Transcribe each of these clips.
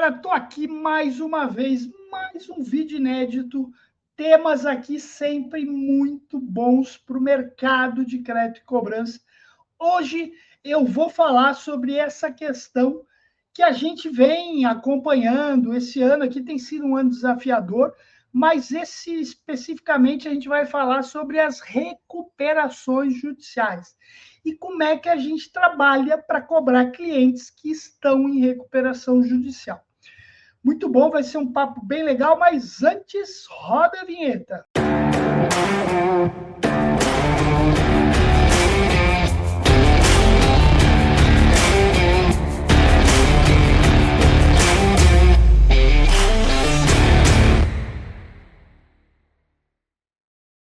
galera, estou aqui mais uma vez, mais um vídeo inédito, temas aqui sempre muito bons para o mercado de crédito e cobrança. Hoje eu vou falar sobre essa questão que a gente vem acompanhando. Esse ano aqui tem sido um ano desafiador, mas esse especificamente a gente vai falar sobre as recuperações judiciais e como é que a gente trabalha para cobrar clientes que estão em recuperação judicial. Muito bom, vai ser um papo bem legal, mas antes, roda a vinheta.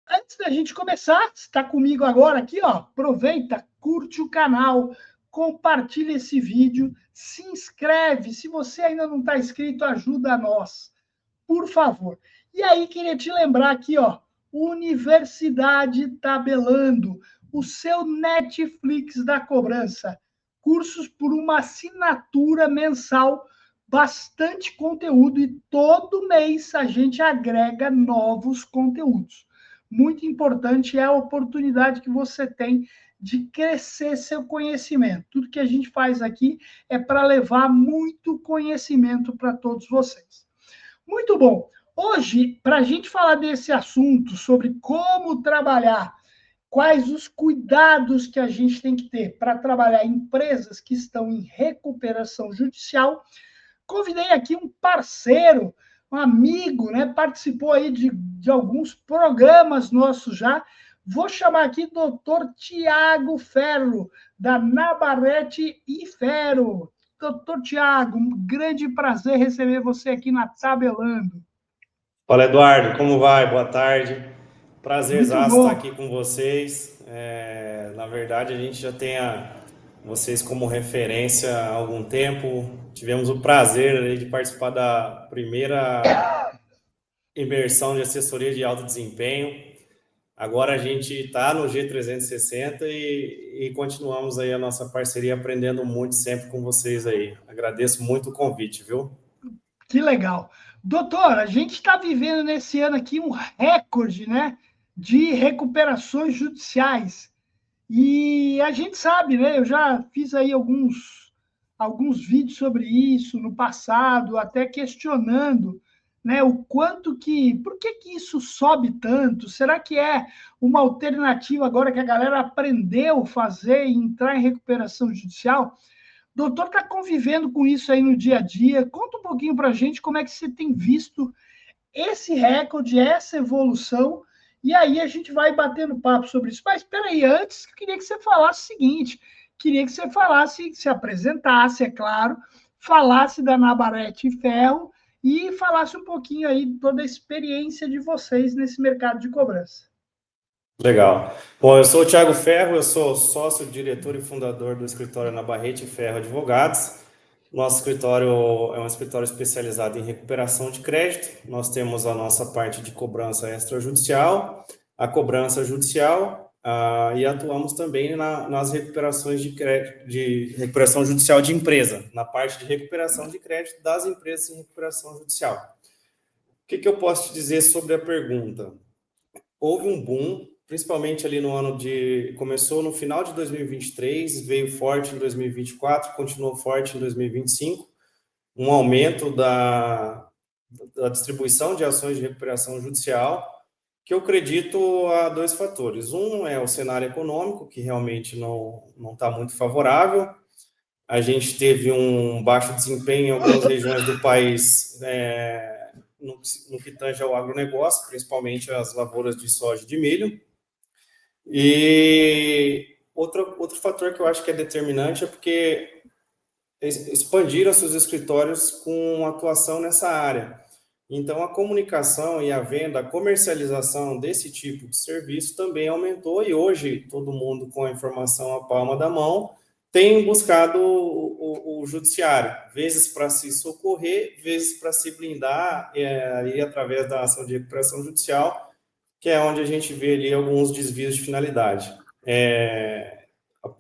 Antes da gente começar, está comigo agora aqui, ó, aproveita, curte o canal, compartilha esse vídeo, se inscreve. Se você ainda não está inscrito, ajuda nós, por favor. E aí, queria te lembrar aqui, ó, Universidade Tabelando, o seu Netflix da cobrança. Cursos por uma assinatura mensal, bastante conteúdo e todo mês a gente agrega novos conteúdos. Muito importante é a oportunidade que você tem de crescer seu conhecimento. Tudo que a gente faz aqui é para levar muito conhecimento para todos vocês. Muito bom. Hoje, para a gente falar desse assunto, sobre como trabalhar, quais os cuidados que a gente tem que ter para trabalhar em empresas que estão em recuperação judicial, convidei aqui um parceiro, um amigo, né? Participou aí de alguns programas nossos já. Vou chamar aqui o doutor Tiago Ferro, da Nabarrete e Ferro. Doutor Tiago, um grande prazer receber você aqui na Tabelando. Fala, Eduardo, como vai? Boa tarde. Muito Prazerzaço estar bom. aqui com vocês. Na verdade, a gente já tem vocês como referência há algum tempo. Tivemos o prazer aí de participar da primeira imersão de assessoria de alto desempenho. Agora a gente está no G360 e continuamos aí a nossa parceria, aprendendo muito sempre com vocês aí. Agradeço muito o convite, viu? Que legal. Doutor, a gente está vivendo nesse ano aqui um recorde, né, de recuperações judiciais. E a gente sabe, né? Eu já fiz aí alguns vídeos sobre isso no passado, até questionando, né, o quanto que, por que que isso sobe tanto? Será que é uma alternativa agora que a galera aprendeu a fazer e entrar em recuperação judicial? O doutor está convivendo com isso aí no dia a dia. Conta um pouquinho para a gente como é que você tem visto esse recorde, essa evolução, e aí a gente vai batendo papo sobre isso. Mas espera aí, antes, eu queria que você falasse o seguinte, queria que você falasse, se apresentasse, é claro, falasse da Nabarrete e Ferro e falasse um pouquinho aí de toda a experiência de vocês nesse mercado de cobrança. Legal. Bom, eu sou o Thiago Ferro, eu sou sócio, diretor e fundador do escritório Nabarrete Ferro Advogados. Nosso escritório é um escritório especializado em recuperação de crédito. Nós temos a nossa parte de cobrança extrajudicial, a cobrança judicial, e atuamos também nas recuperações de crédito, de recuperação judicial de empresa, na parte de recuperação de crédito das empresas em recuperação judicial. O que eu posso te dizer sobre a pergunta? Houve um boom, principalmente ali no ano começou no final de 2023, veio forte em 2024, continuou forte em 2025, um aumento da distribuição de ações de recuperação judicial, que eu acredito a dois fatores. Um é o cenário econômico, que realmente não está muito favorável. A gente teve um baixo desempenho em algumas regiões do país, no que tange ao agronegócio, principalmente as lavouras de soja e de milho. E outro fator que eu acho que é determinante é porque expandiram seus escritórios com atuação nessa área. Então, a comunicação e a venda, a comercialização desse tipo de serviço também aumentou e hoje todo mundo com a informação à palma da mão tem buscado o judiciário, vezes para se socorrer, vezes para se blindar, e através da ação de recuperação judicial, que é onde a gente vê ali alguns desvios de finalidade.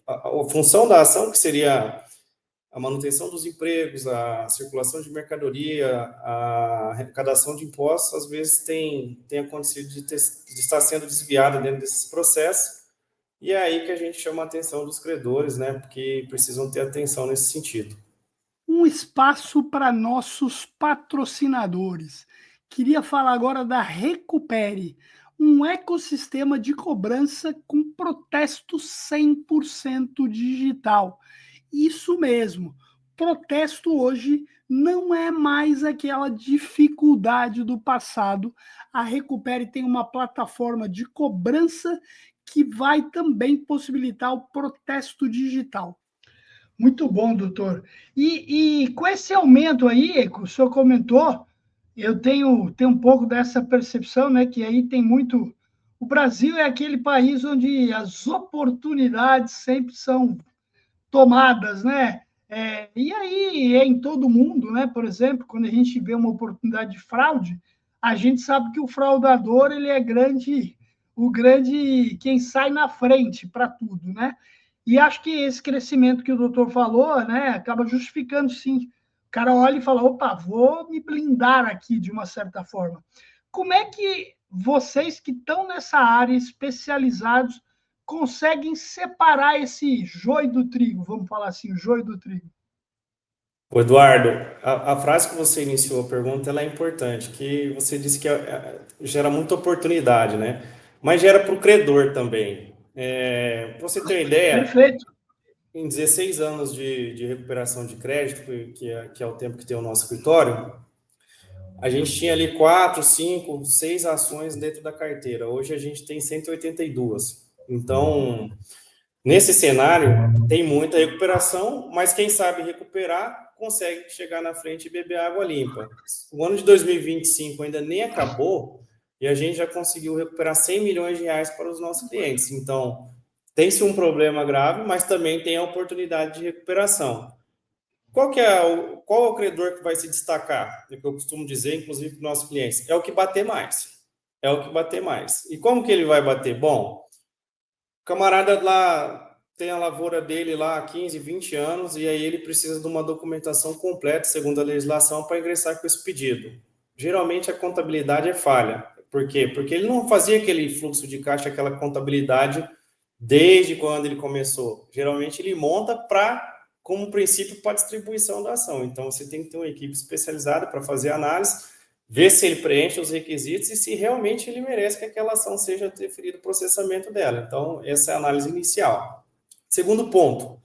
A função da ação, que seria a manutenção dos empregos, a circulação de mercadoria, a arrecadação de impostos, às vezes tem acontecido de estar sendo desviada dentro desses processos, e é aí que a gente chama a atenção dos credores, né, porque precisam ter atenção nesse sentido. Um espaço para nossos patrocinadores. Queria falar agora da Recupere, um ecossistema de cobrança com protesto 100% digital. Isso mesmo, protesto hoje não é mais aquela dificuldade do passado. A Recupere tem uma plataforma de cobrança que vai também possibilitar o protesto digital. Muito bom, doutor. E com esse aumento aí, que o senhor comentou, eu tenho um pouco dessa percepção, né, que aí tem muito. O Brasil é aquele país onde as oportunidades sempre são tomadas, né? E aí é em todo mundo, né? Por exemplo, quando a gente vê uma oportunidade de fraude, a gente sabe que o fraudador ele é o grande quem sai na frente para tudo, né? E acho que esse crescimento que o doutor falou, né, acaba justificando sim. O cara olha e fala, opa, vou me blindar aqui de uma certa forma. Como é que vocês que estão nessa área especializados conseguem separar esse joio do trigo, vamos falar assim, o joio do trigo? Eduardo, a frase que você iniciou a pergunta ela é importante, que você disse que gera muita oportunidade, né? Mas gera para o credor também. Para você ter uma ideia, Perfeito. em 16 anos de recuperação de crédito, que é o tempo que tem o nosso escritório, a gente tinha ali 4, 5, 6 ações dentro da carteira. Hoje a gente tem 182. Então, nesse cenário, tem muita recuperação, mas quem sabe recuperar consegue chegar na frente e beber água limpa. O ano de 2025 ainda nem acabou e a gente já conseguiu recuperar 100 milhões de reais para os nossos clientes. Então, tem-se um problema grave, mas também tem a oportunidade de recuperação. Qual é o credor que vai se destacar? É o que eu costumo dizer, inclusive, para os nossos clientes. É o que bater mais. É o que bater mais. E como que ele vai bater? Bom, o camarada lá tem a lavoura dele lá há 15, 20 anos e aí ele precisa de uma documentação completa, segundo a legislação, para ingressar com esse pedido. Geralmente a contabilidade é falha. Por quê? Porque ele não fazia aquele fluxo de caixa, aquela contabilidade desde quando ele começou. Geralmente ele monta como princípio para distribuição da ação. Então você tem que ter uma equipe especializada para fazer a análise, ver se ele preenche os requisitos e se realmente ele merece que aquela ação seja deferido o processamento dela. Então, essa é a análise inicial. Segundo ponto,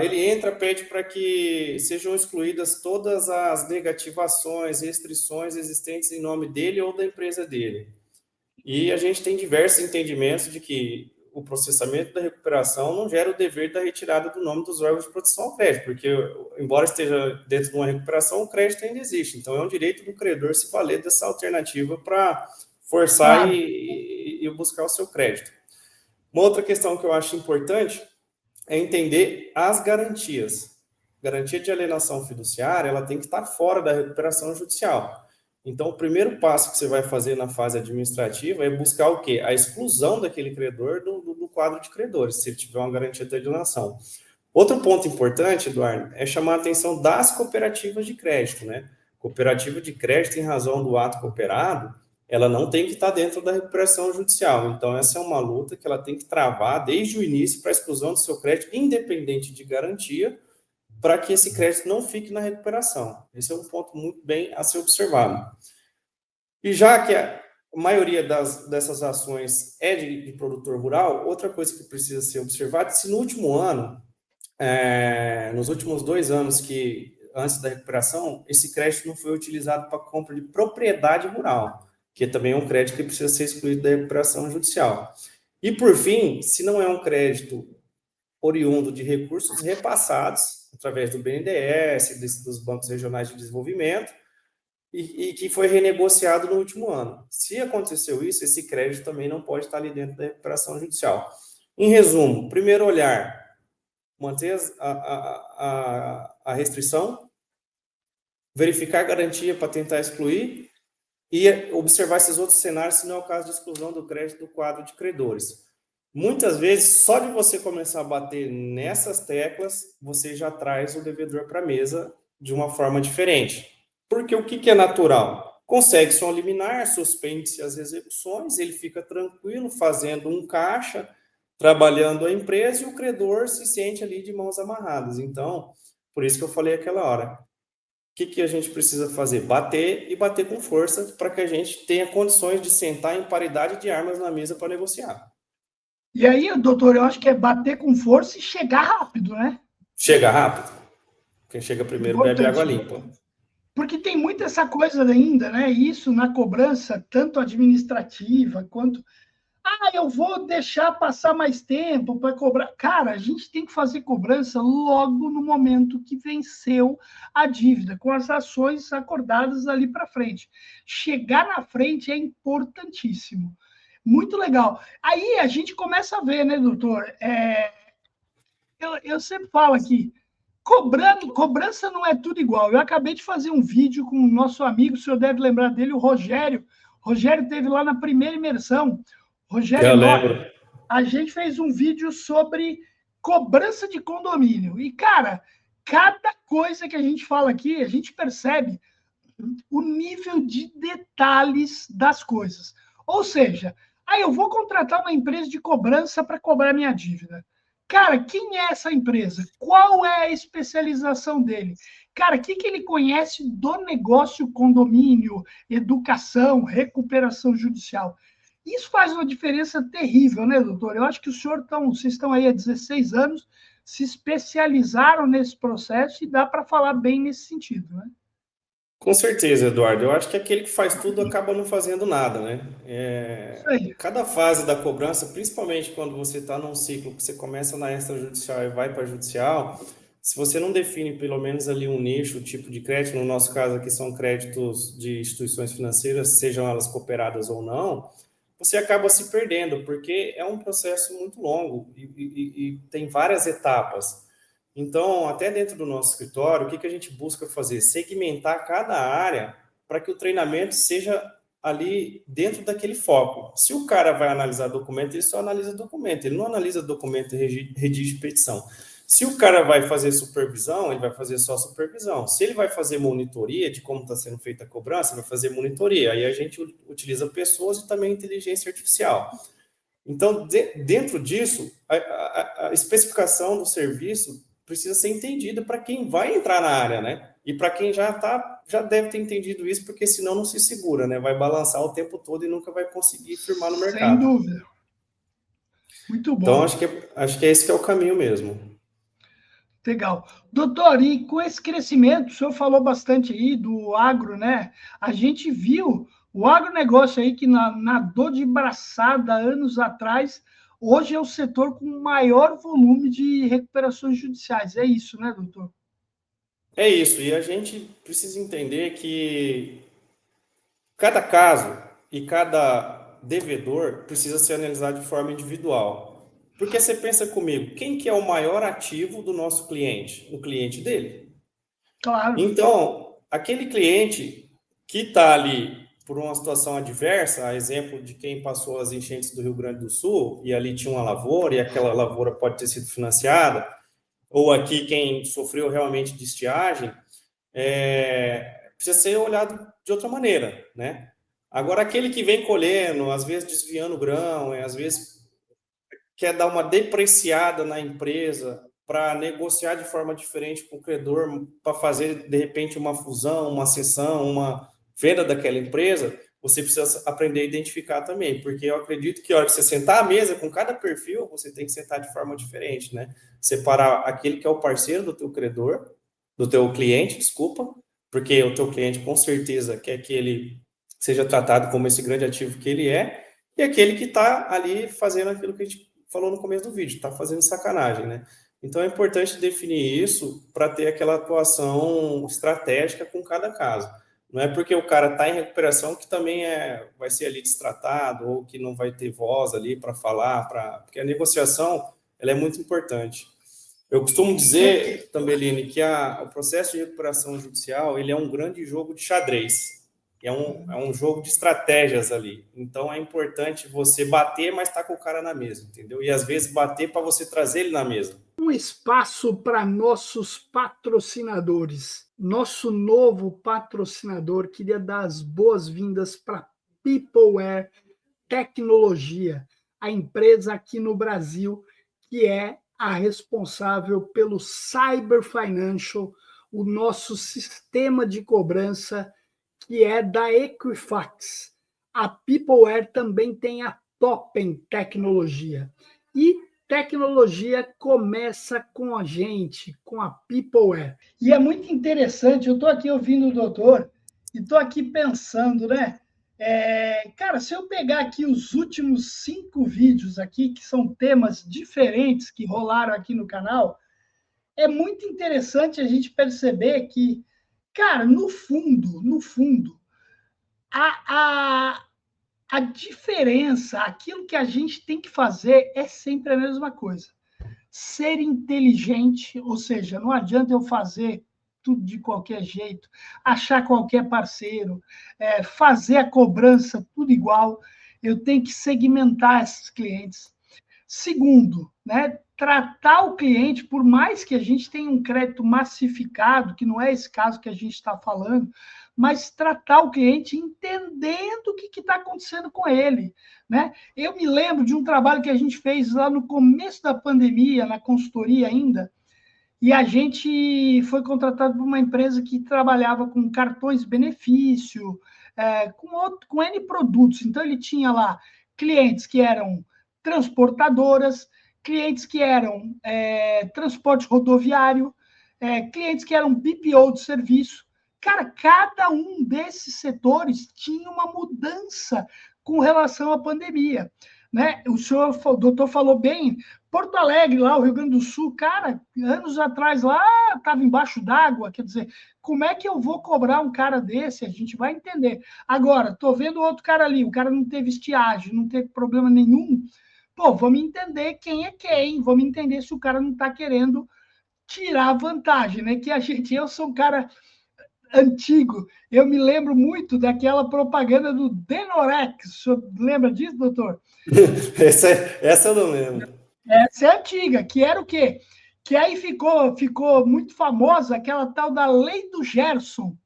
ele entra, pede para que sejam excluídas todas as negativações, restrições existentes em nome dele ou da empresa dele. E a gente tem diversos entendimentos de que o processamento da recuperação não gera o dever da retirada do nome dos órgãos de proteção ao crédito, porque, embora esteja dentro de uma recuperação, o crédito ainda existe. Então, é um direito do credor se valer dessa alternativa para forçar Claro. e buscar o seu crédito. Uma outra questão que eu acho importante é entender as garantias. Garantia de alienação fiduciária, ela tem que estar fora da recuperação judicial. Então, o primeiro passo que você vai fazer na fase administrativa é buscar o quê? A exclusão daquele credor do quadro de credores, se ele tiver uma garantia de alienação. Outro ponto importante, Eduardo, é chamar a atenção das cooperativas de crédito, né? Cooperativa de crédito, em razão do ato cooperado, ela não tem que estar dentro da recuperação judicial. Então, essa é uma luta que ela tem que travar desde o início para a exclusão do seu crédito, independente de garantia, para que esse crédito não fique na recuperação. Esse é um ponto muito bem a ser observado. E já que a maioria dessas ações é de produtor rural, outra coisa que precisa ser observada, se no último ano, nos últimos 2 anos antes da recuperação, esse crédito não foi utilizado para compra de propriedade rural, que também é um crédito que precisa ser excluído da recuperação judicial. E, por fim, se não é um crédito oriundo de recursos repassados através do BNDES, dos bancos regionais de desenvolvimento, e que foi renegociado no último ano. Se aconteceu isso, esse crédito também não pode estar ali dentro da recuperação judicial. Em resumo, primeiro olhar, manter a restrição, verificar a garantia para tentar excluir e observar esses outros cenários, se não é o caso de exclusão do crédito do quadro de credores. Muitas vezes, só de você começar a bater nessas teclas, você já traz o devedor para a mesa de uma forma diferente. Porque o que é natural? Consegue-se um liminar, suspende-se as execuções, ele fica tranquilo, fazendo um caixa, trabalhando a empresa, e o credor se sente ali de mãos amarradas. Então, por isso que eu falei aquela hora. O que a gente precisa fazer? Bater e bater com força para que a gente tenha condições de sentar em paridade de armas na mesa para negociar. E aí, doutor, eu acho que é bater com força e chegar rápido, né? Chega rápido. Quem chega primeiro bebe água Importante. limpa. Porque tem muita essa coisa ainda, né? Isso na cobrança, tanto administrativa quanto. Ah, eu vou deixar passar mais tempo para cobrar. Cara, a gente tem que fazer cobrança logo no momento que venceu a dívida, com as ações acordadas ali para frente. Chegar na frente é importantíssimo. Muito legal. Aí a gente começa a ver, né, doutor? Eu sempre falo aqui, cobrança não é tudo igual. Eu acabei de fazer um vídeo com o nosso amigo, o senhor deve lembrar dele, o Rogério. O Rogério teve lá na primeira imersão. Rogério Eu Nobre. lembro. A gente fez um vídeo sobre cobrança de condomínio. E, cara, cada coisa que a gente fala aqui, a gente percebe o nível de detalhes das coisas. Ou seja, aí eu vou contratar uma empresa de cobrança para cobrar minha dívida. Cara, quem é essa empresa? Qual é a especialização dele? Cara, o que ele conhece do negócio condomínio, educação, recuperação judicial? Isso faz uma diferença terrível, né, doutor? Eu acho que vocês estão aí há 16 anos, se especializaram nesse processo e dá para falar bem nesse sentido, né? Com certeza, Eduardo. Eu acho que aquele que faz tudo acaba não fazendo nada, né? Isso aí. Cada fase da cobrança, principalmente quando você está num ciclo que você começa na extrajudicial e vai para a judicial, se você não define pelo menos ali um nicho, um tipo de crédito, no nosso caso aqui são créditos de instituições financeiras, sejam elas cooperadas ou não, você acaba se perdendo, porque é um processo muito longo e tem várias etapas. Então, até dentro do nosso escritório, o que a gente busca fazer? Segmentar cada área para que o treinamento seja ali dentro daquele foco. Se o cara vai analisar documento, ele só analisa documento, ele não analisa documento e redige petição. Se o cara vai fazer supervisão, ele vai fazer só supervisão. Se ele vai fazer monitoria de como está sendo feita a cobrança, vai fazer monitoria. Aí a gente utiliza pessoas e também inteligência artificial. Então, dentro disso, a especificação do serviço precisa ser entendida para quem vai entrar na área, né? E para quem já deve ter entendido isso, porque senão não se segura, né? Vai balançar o tempo todo e nunca vai conseguir firmar no Sem mercado. dúvida. Muito Então, bom. acho que é esse que é o caminho mesmo. Legal. Doutor, e com esse crescimento, o senhor falou bastante aí do agro, né? A gente viu o agronegócio aí que nadou de braçada anos atrás, hoje é o setor com maior volume de recuperações judiciais. É isso, né, doutor? É isso. E a gente precisa entender que cada caso e cada devedor precisa ser analisado de forma individual. Porque você pensa comigo, quem que é o maior ativo do nosso cliente? O cliente dele. Claro. Então, aquele cliente que está ali por uma situação adversa, a exemplo de quem passou as enchentes do Rio Grande do Sul, e ali tinha uma lavoura, e aquela lavoura pode ter sido financiada, ou aqui quem sofreu realmente de estiagem, precisa ser olhado de outra maneira, né? Agora, aquele que vem colhendo, às vezes desviando o grão, às vezes quer dar uma depreciada na empresa para negociar de forma diferente com o credor, para fazer, de repente, uma fusão, uma cessão, uma venda daquela empresa, você precisa aprender a identificar também, porque eu acredito que a hora que você sentar à mesa com cada perfil, você tem que sentar de forma diferente, né? Separar aquele que é o parceiro do teu credor, do teu cliente, desculpa, porque o teu cliente com certeza quer que ele seja tratado como esse grande ativo que ele é, e aquele que está ali fazendo aquilo que a gente falou no começo do vídeo, está fazendo sacanagem, né? Então é importante definir isso para ter aquela atuação estratégica com cada caso. Não é porque o cara está em recuperação que também vai ser ali destratado ou que não vai ter voz ali para falar, porque a negociação ela é muito importante. Eu costumo É, dizer, Tambeline, que o processo de recuperação judicial ele é um grande jogo de xadrez. é um jogo de estratégias ali. Então é importante você bater, mas estar com o cara na mesa, entendeu? E às vezes bater para você trazer ele na mesa. Um espaço para nossos patrocinadores. Nosso novo patrocinador, queria dar as boas-vindas para Peopleware Tecnologia, a empresa aqui no Brasil que é a responsável pelo Cyber Financial, o nosso sistema de cobrança, que é da Equifax. A Peopleware também tem a Topen Tecnologia. E tecnologia começa com a gente, com a Peopleware. E é muito interessante, eu estou aqui ouvindo o doutor e estou aqui pensando, né? Cara, se eu pegar aqui os últimos 5 vídeos aqui, que são temas diferentes que rolaram aqui no canal, é muito interessante a gente perceber que, cara, no fundo, a, a, a diferença, aquilo que a gente tem que fazer é sempre a mesma coisa. Ser inteligente, ou seja, não adianta eu fazer tudo de qualquer jeito, achar qualquer parceiro, fazer a cobrança tudo igual. Eu tenho que segmentar esses clientes. Segundo, né, tratar o cliente, por mais que a gente tenha um crédito massificado, que não é esse caso que a gente está falando, mas tratar o cliente entendendo o que está acontecendo com ele. Né? Eu me lembro de um trabalho que a gente fez lá no começo da pandemia, na consultoria ainda, e a gente foi contratado por uma empresa que trabalhava com cartões benefício, com N produtos. Então, ele tinha lá clientes que eram transportadoras, clientes que eram transporte rodoviário, clientes que eram BPO de serviço. Cara, cada um desses setores tinha uma mudança com relação à pandemia. Né? O doutor falou bem, Porto Alegre, lá, o Rio Grande do Sul, cara, anos atrás lá estava embaixo d'água, quer dizer, como é que eu vou cobrar um cara desse? A gente vai entender. Agora, estou vendo outro cara ali, o cara não teve estiagem, não teve problema nenhum. Pô, vamos entender quem é quem, vamos entender se o cara não está querendo tirar vantagem, né? Eu sou um cara antigo, eu me lembro muito daquela propaganda do Denorex. O senhor lembra disso, doutor? essa eu não lembro. Essa é antiga, que era o quê? Que aí ficou muito famosa aquela tal da Lei do Gerson.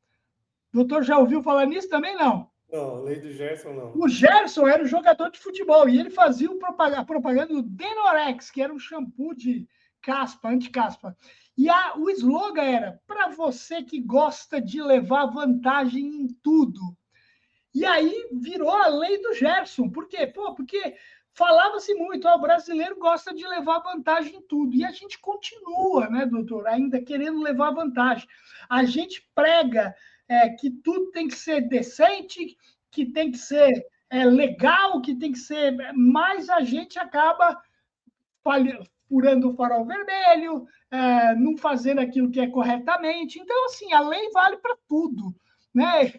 O doutor já ouviu falar nisso também? Não. Não, Lei do Gerson não. O Gerson era um jogador de futebol e ele fazia a propaganda do Denorex, que era um shampoo de caspa, anti-caspa. E o slogan era: para você que gosta de levar vantagem em tudo. E aí virou a lei do Gerson. Por quê? Porque falava-se muito, o brasileiro gosta de levar vantagem em tudo. E a gente continua, né, doutor, ainda querendo levar vantagem. A gente prega que tudo tem que ser decente, que tem que ser legal, que tem que ser. Mas a gente acaba furando o farol vermelho, não fazendo aquilo que é corretamente. Então, assim, a lei vale para tudo. Né?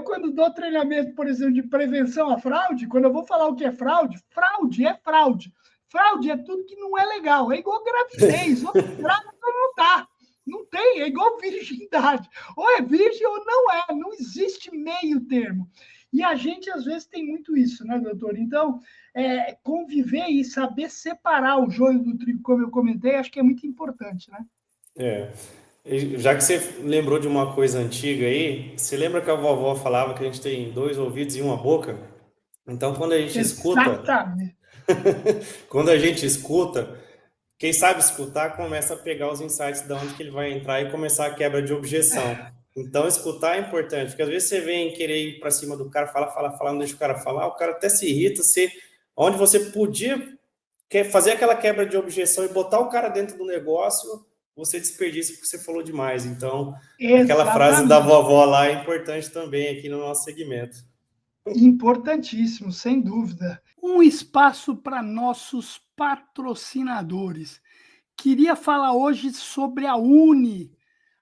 Quando dou treinamento, por exemplo, de prevenção à fraude, quando eu vou falar o que é fraude, fraude é fraude. Fraude é tudo que não é legal. É igual gravidez. Ou grávida ou não tá. Não tem, é igual virgindade. Ou é virgem ou não é. Não existe meio termo. E a gente, às vezes, tem muito isso, né, doutor? Então, conviver e saber separar o joio do trigo, como eu comentei, acho que é muito importante, né? Já que você lembrou de uma coisa antiga aí, você lembra que a vovó falava que a gente tem 2 ouvidos e uma boca? Então, quando a gente escuta, Exatamente. quando a gente escuta, quem sabe escutar começa a pegar os insights de onde que ele vai entrar e começar a quebra de objeção. Então, escutar é importante, porque às vezes você vem querer ir para cima do cara, fala, não deixa o cara falar, o cara até se irrita, onde você podia fazer aquela quebra de objeção e botar o cara dentro do negócio, você desperdiça porque você falou demais. Então, aquela frase da Exatamente. vovó lá é importante também aqui no nosso segmento. Importantíssimo, sem dúvida. Um espaço para nossos patrocinadores. Queria falar hoje sobre a Uni.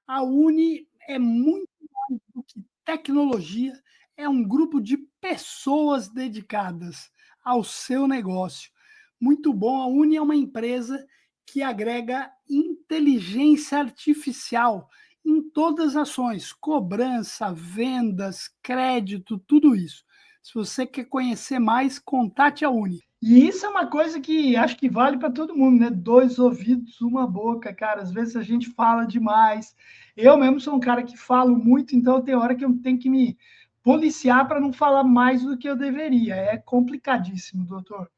A Uni é muito mais do que tecnologia, é um grupo de pessoas dedicadas ao seu negócio. Muito bom, a Uni é uma empresa que agrega inteligência artificial em todas as ações, cobrança, vendas, crédito, tudo isso. Se você quer conhecer mais, contate a Uni. E isso é uma coisa que acho que vale para todo mundo, né? 2 ouvidos, uma boca, cara. Às vezes a gente fala demais. Eu mesmo sou um cara que falo muito, então tem hora que eu tenho que me policiar para não falar mais do que eu deveria. É complicadíssimo, doutor.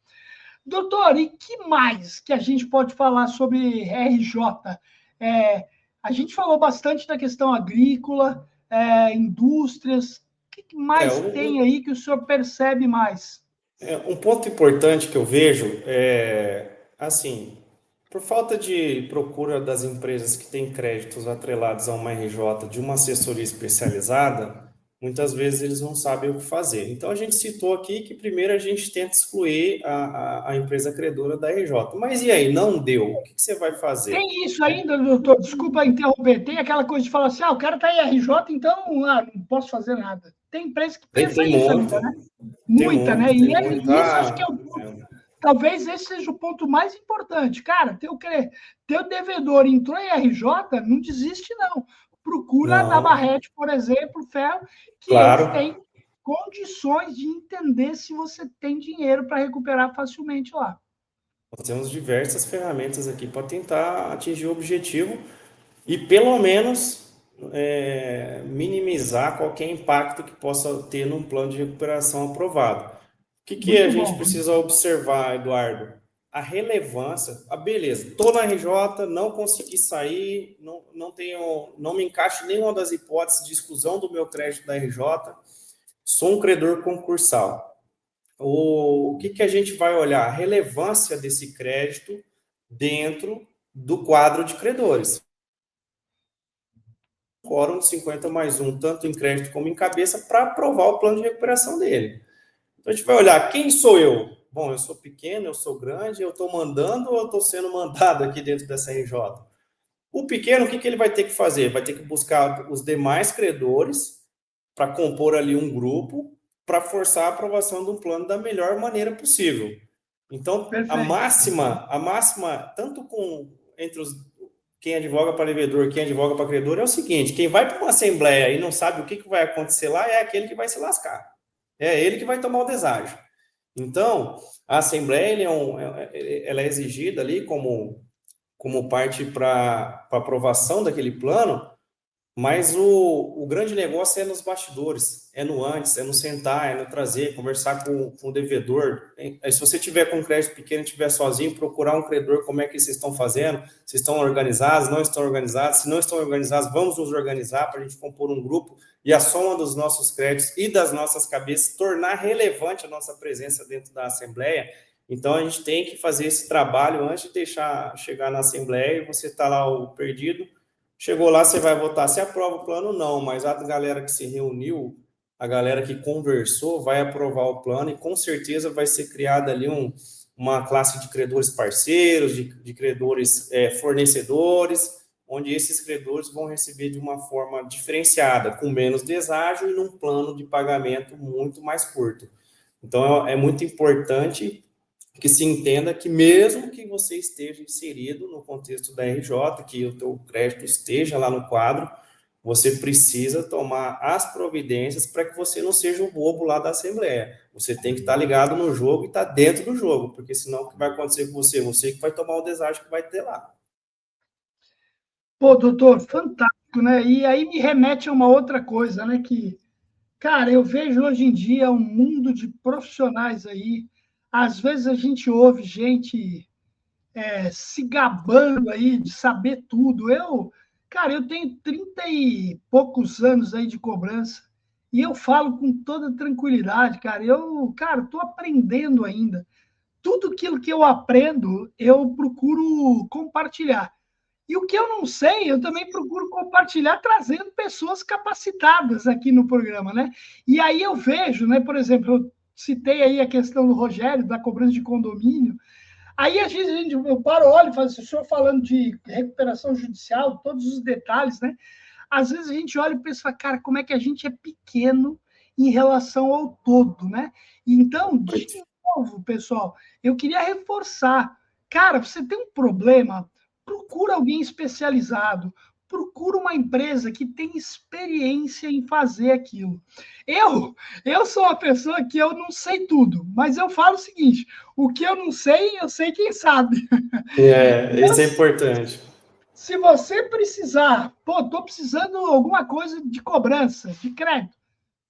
Doutor, e que mais que a gente pode falar sobre RJ? É, a gente falou bastante da questão agrícola, indústrias. O que É, mais tem aí que o senhor percebe mais? um ponto importante que eu vejo é, assim, por falta de procura das empresas que têm créditos atrelados a uma RJ de uma assessoria especializada, muitas vezes eles não sabem o que fazer. Então, a gente citou aqui que primeiro a gente tenta excluir a empresa credora da RJ. Mas e aí, não deu? O que você vai fazer? Tem isso ainda, doutor? Desculpa interromper. Tem aquela coisa de falar assim: o cara está em RJ, então não posso fazer nada. Tem empresa que Tem, pensa tem isso ainda, né? muito, tem Muita, né? muito, E tem muito. isso acho que é talvez esse seja o ponto mais importante. Cara, teu devedor entrou em RJ, não desiste, não. Procura na Não, Barrete, por exemplo, Ferro, que eles claro. têm condições de entender se você tem dinheiro para recuperar facilmente lá. Nós temos diversas ferramentas aqui para tentar atingir o objetivo e pelo menos minimizar qualquer impacto que possa ter num plano de recuperação aprovado. O que a Muito gente bom. precisa observar, Eduardo? A relevância. Beleza, estou na RJ, não consegui sair, não me encaixo em nenhuma das hipóteses de exclusão do meu crédito da RJ, sou um credor concursal. O que a gente vai olhar? A relevância desse crédito dentro do quadro de credores. Quórum de 50 mais 1, tanto em crédito como em cabeça, para aprovar o plano de recuperação dele. Então, a gente vai olhar, quem sou eu? Bom, eu sou pequeno, eu sou grande, eu estou mandando ou eu estou sendo mandado aqui dentro dessa RJ? O pequeno, o que ele vai ter que fazer? Vai ter que buscar os demais credores para compor ali um grupo para forçar a aprovação de um plano da melhor maneira possível. Então, Perfeito. a máxima tanto entre quem advoga para devedor, quem advoga para credor, é o seguinte: quem vai para uma assembleia e não sabe o que vai acontecer lá é aquele que vai se lascar. É ele que vai tomar o deságio. Então, a assembleia ela é exigida ali como parte para aprovação daquele plano, mas o grande negócio é nos bastidores, é no antes, é no sentar, é no trazer, conversar com o devedor. Aí, se você tiver com um crédito pequeno e estiver sozinho, procurar um credor, como é que vocês estão fazendo, se estão organizados, não estão organizados, se não estão organizados, vamos nos organizar para a gente compor um grupo e a soma dos nossos créditos e das nossas cabeças tornar relevante a nossa presença dentro da Assembleia. Então, a gente tem que fazer esse trabalho antes de deixar chegar na Assembleia e você está lá o perdido. Chegou lá, você vai votar se aprova o plano, não, mas a galera que se reuniu, a galera que conversou, vai aprovar o plano e com certeza vai ser criada ali uma classe de credores parceiros, de credores fornecedores, onde esses credores vão receber de uma forma diferenciada, com menos deságio e num plano de pagamento muito mais curto. Então, é muito importante que se entenda que mesmo que você esteja inserido no contexto da RJ, que o teu crédito esteja lá no quadro, você precisa tomar as providências para que você não seja o bobo lá da Assembleia. Você tem que estar ligado no jogo e estar dentro do jogo, porque senão o que vai acontecer com você? Você que vai tomar o deságio que vai ter lá. Pô, doutor, fantástico, né? E aí me remete a uma outra coisa, né? Que, cara, eu vejo hoje em dia um mundo de profissionais aí. Às vezes a gente ouve gente se gabando aí de saber tudo. Cara, eu tenho 30 e poucos anos aí de cobrança e eu falo com toda tranquilidade, cara. Cara, estou aprendendo ainda. Tudo aquilo que eu aprendo, eu procuro compartilhar. E o que eu não sei, eu também procuro compartilhar, trazendo pessoas capacitadas aqui no programa, né? E aí eu vejo, né, por exemplo, eu citei aí a questão do Rogério, da cobrança de condomínio. Aí, às vezes, eu paro, olho e falo assim, o senhor falando de recuperação judicial, todos os detalhes, né? Às vezes a gente olha e pensa, cara, como é que a gente é pequeno em relação ao todo, né? Então, de novo, pessoal, eu queria reforçar. Cara, você tem um problema, procura alguém especializado, procura uma empresa que tem experiência em fazer aquilo. Eu sou uma pessoa que eu não sei tudo, mas eu falo o seguinte: o que eu não sei, eu sei quem sabe. Isso é importante. Se você precisar, pô, estou precisando alguma coisa de cobrança, de crédito,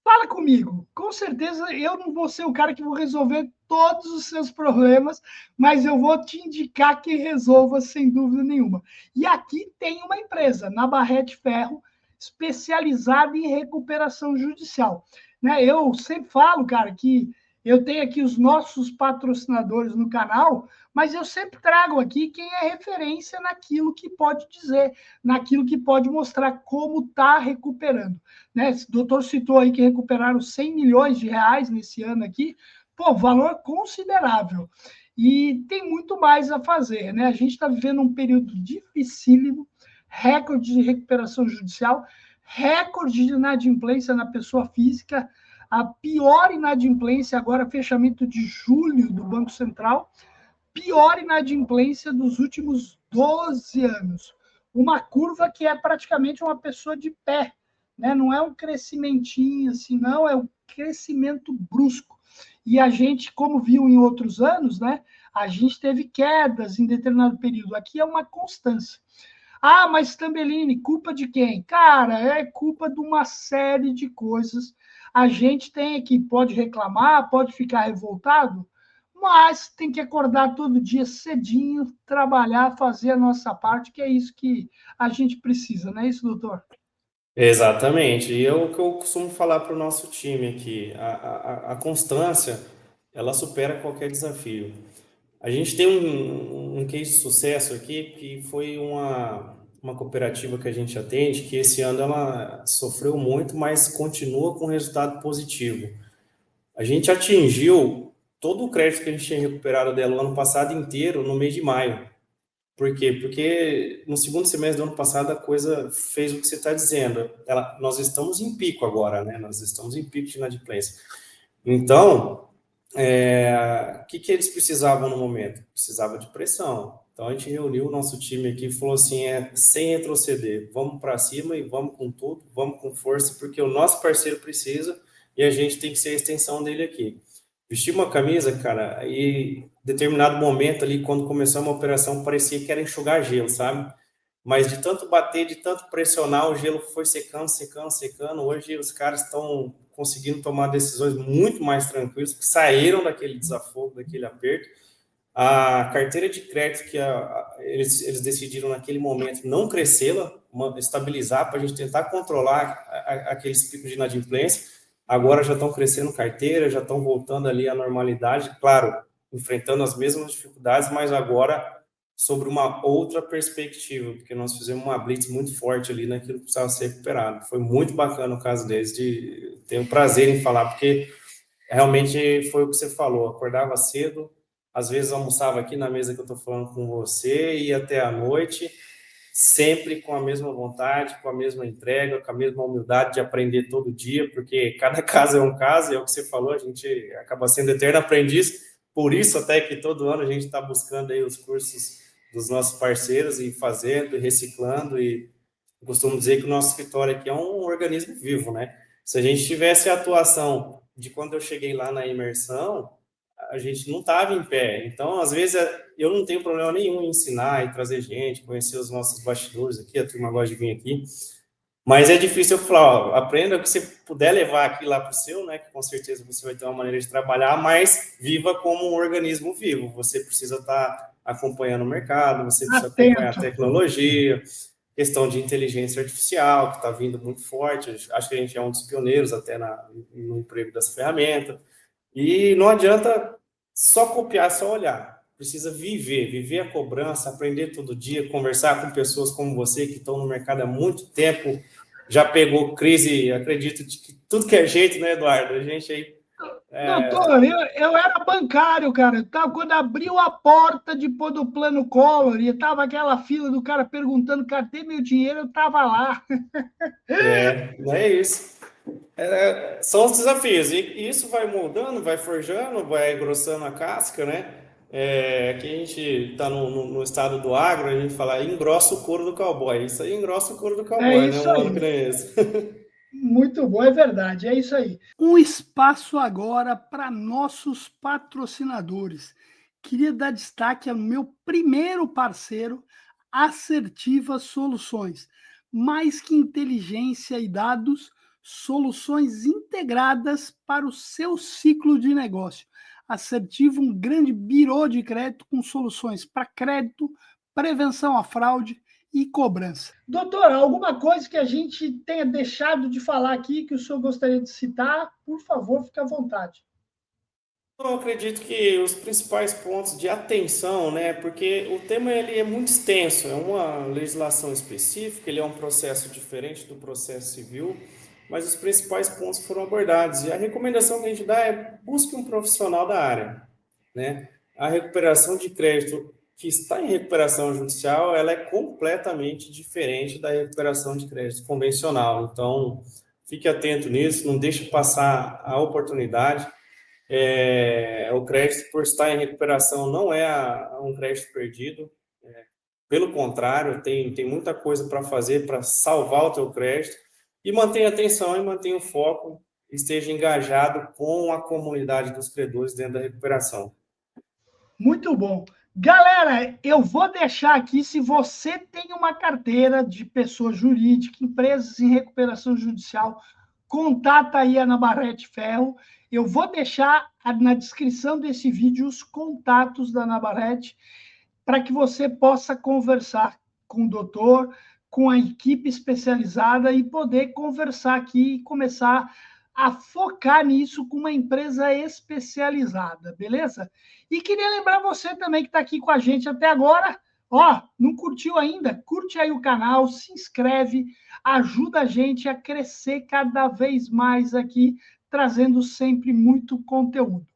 fala comigo. Com certeza eu não vou ser o cara que vou resolver todos os seus problemas, mas eu vou te indicar quem resolva sem dúvida nenhuma. E aqui tem uma empresa, na Barrete Ferro, especializada em recuperação judicial. Né? Eu sempre falo, cara, que eu tenho aqui os nossos patrocinadores no canal, mas eu sempre trago aqui quem é referência naquilo que pode dizer, naquilo que pode mostrar como está recuperando. Né? O doutor citou aí que recuperaram 100 milhões de reais nesse ano aqui, pô, valor considerável. E tem muito mais a fazer, né? A gente está vivendo um período dificílimo, recorde de recuperação judicial, recorde de inadimplência na pessoa física, a pior inadimplência agora, fechamento de julho do Banco Central, pior inadimplência dos últimos 12 anos. Uma curva que é praticamente uma pessoa de pé, né? Não é um crescimentinho assim, não, é um crescimento brusco. E a gente, como viu em outros anos, né? A gente teve quedas em determinado período. Aqui é uma constância. Ah, mas Tambellini, culpa de quem? Cara, é culpa de uma série de coisas. A gente tem aqui, pode reclamar, pode ficar revoltado, mas tem que acordar todo dia cedinho, trabalhar, fazer a nossa parte, que é isso que a gente precisa, não é isso, doutor? Exatamente. E é o que eu costumo falar para o nosso time aqui. A constância, ela supera qualquer desafio. A gente tem um case de sucesso aqui, que foi uma cooperativa que a gente atende, que esse ano ela sofreu muito, mas continua com resultado positivo. A gente atingiu todo o crédito que a gente tinha recuperado dela o ano passado inteiro, no mês de maio. Por quê? Porque no segundo semestre do ano passado a coisa fez o que você está dizendo. Nós estamos em pico agora, né? Nós estamos em pico de inadimplência. Então, o que eles precisavam no momento? Precisava de pressão. Então a gente reuniu o nosso time aqui e falou assim, sem retroceder, vamos para cima e vamos com tudo, vamos com força, porque o nosso parceiro precisa e a gente tem que ser a extensão dele aqui. Vestir uma camisa, cara, e em determinado momento ali, quando começou uma operação, parecia que era enxugar gelo, sabe? Mas de tanto bater, de tanto pressionar, o gelo foi secando, secando, secando. Hoje os caras estão conseguindo tomar decisões muito mais tranquilas, porque saíram daquele desafogo, daquele aperto. A carteira de crédito que eles decidiram naquele momento não crescê-la, estabilizar para a gente tentar controlar aqueles picos de inadimplência. Agora já estão crescendo carteira, já estão voltando ali à normalidade, claro, enfrentando as mesmas dificuldades, mas agora sobre uma outra perspectiva, porque nós fizemos uma blitz muito forte ali naquilo que precisava ser recuperado. Foi muito bacana o caso deles, tenho um prazer em falar, porque realmente foi o que você falou, acordava cedo, às vezes almoçava aqui na mesa que eu estou falando com você, e até a noite, sempre com a mesma vontade, com a mesma entrega, com a mesma humildade de aprender todo dia, porque cada caso é um caso, e é o que você falou, a gente acaba sendo eterno aprendiz, por isso até que todo ano a gente está buscando aí os cursos dos nossos parceiros e fazendo, e reciclando, e costumo dizer que o nosso escritório aqui é um organismo vivo, né? Se a gente tivesse a atuação de quando eu cheguei lá na imersão, a gente não estava em pé. Então, às vezes, eu não tenho problema nenhum em ensinar e trazer gente, conhecer os nossos bastidores aqui, a turma gosta de vir aqui. Mas é difícil eu falar, ó, aprenda o que você puder levar aqui lá para o seu, né? Que com certeza você vai ter uma maneira de trabalhar, mas viva como um organismo vivo. Você precisa estar acompanhando o mercado, você precisa acompanhar a Atento. tecnologia, questão de inteligência artificial, que está vindo muito forte. Acho que a gente é um dos pioneiros até no emprego dessa ferramenta. E não adianta só copiar, só olhar. Precisa viver a cobrança, aprender todo dia, conversar com pessoas como você, que estão no mercado há muito tempo, já pegou crise, acredito, de que tudo que é jeito, né, Eduardo? A gente aí. Doutor, eu era bancário, cara. Quando abriu a porta de pôr do plano Collor e tava aquela fila do cara perguntando cadê meu dinheiro, eu tava lá. Não é isso. São os desafios, e isso vai moldando, vai forjando, vai engrossando a casca, né? Aqui a gente está no estado do agro, a gente fala engrossa o couro do cowboy. Isso aí engrossa o couro do É cowboy, né? isso Um ano que aí. nem esse. Muito bom, é verdade, é isso aí. Um espaço agora para nossos patrocinadores. Queria dar destaque ao meu primeiro parceiro, Assertiva Soluções. Mais que inteligência e dados, soluções integradas para o seu ciclo de negócio. Assertiva, um grande birô de crédito com soluções para crédito, prevenção à fraude e cobrança. Doutor, alguma coisa que a gente tenha deixado de falar aqui que o senhor gostaria de citar? Por favor, fique à vontade. Eu acredito que os principais pontos de atenção, né? Porque o tema ele é muito extenso, é uma legislação específica, ele é um processo diferente do processo civil, mas os principais pontos foram abordados. E a recomendação que a gente dá é busque um profissional da área, né? A recuperação de crédito que está em recuperação judicial, ela é completamente diferente da recuperação de crédito convencional. Então, fique atento nisso, não deixe passar a oportunidade. O crédito, por estar em recuperação, não é um crédito perdido. Pelo contrário, tem muita coisa para fazer para salvar o teu crédito. E mantenha atenção e mantenha o foco, esteja engajado com a comunidade dos credores dentro da recuperação. Muito bom. Galera, eu vou deixar aqui, se você tem uma carteira de pessoa jurídica, empresas em recuperação judicial, contata aí a Ana Barrete Ferro. Eu vou deixar na descrição desse vídeo os contatos da Ana Barrete para que você possa conversar com o doutor, com a equipe especializada e poder conversar aqui e começar a focar nisso com uma empresa especializada, beleza? E queria lembrar você também que está aqui com a gente até agora, ó, não curtiu ainda? Curte aí o canal, se inscreve, ajuda a gente a crescer cada vez mais aqui, trazendo sempre muito conteúdo.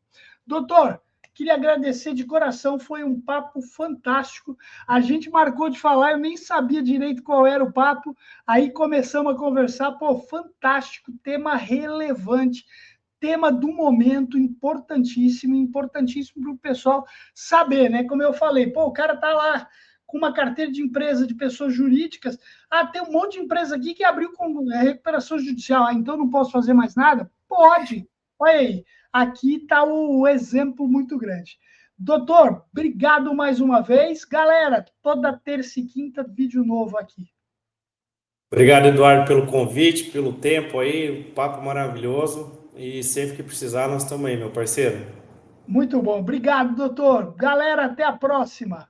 Doutor, queria agradecer de coração, foi um papo fantástico. A gente marcou de falar, eu nem sabia direito qual era o papo, aí começamos a conversar, pô, fantástico, tema relevante, tema do momento, importantíssimo, importantíssimo para o pessoal saber, né? Como eu falei, pô, o cara tá lá com uma carteira de empresa de pessoas jurídicas, tem um monte de empresa aqui que abriu com recuperação judicial, então não posso fazer mais nada? Pode, olha aí, aqui está o exemplo muito grande. Doutor, obrigado mais uma vez. Galera, toda terça e quinta, vídeo novo aqui. Obrigado, Eduardo, pelo convite, pelo tempo aí, um papo maravilhoso. E sempre que precisar, nós estamos aí, meu parceiro. Muito bom. Obrigado, doutor. Galera, até a próxima.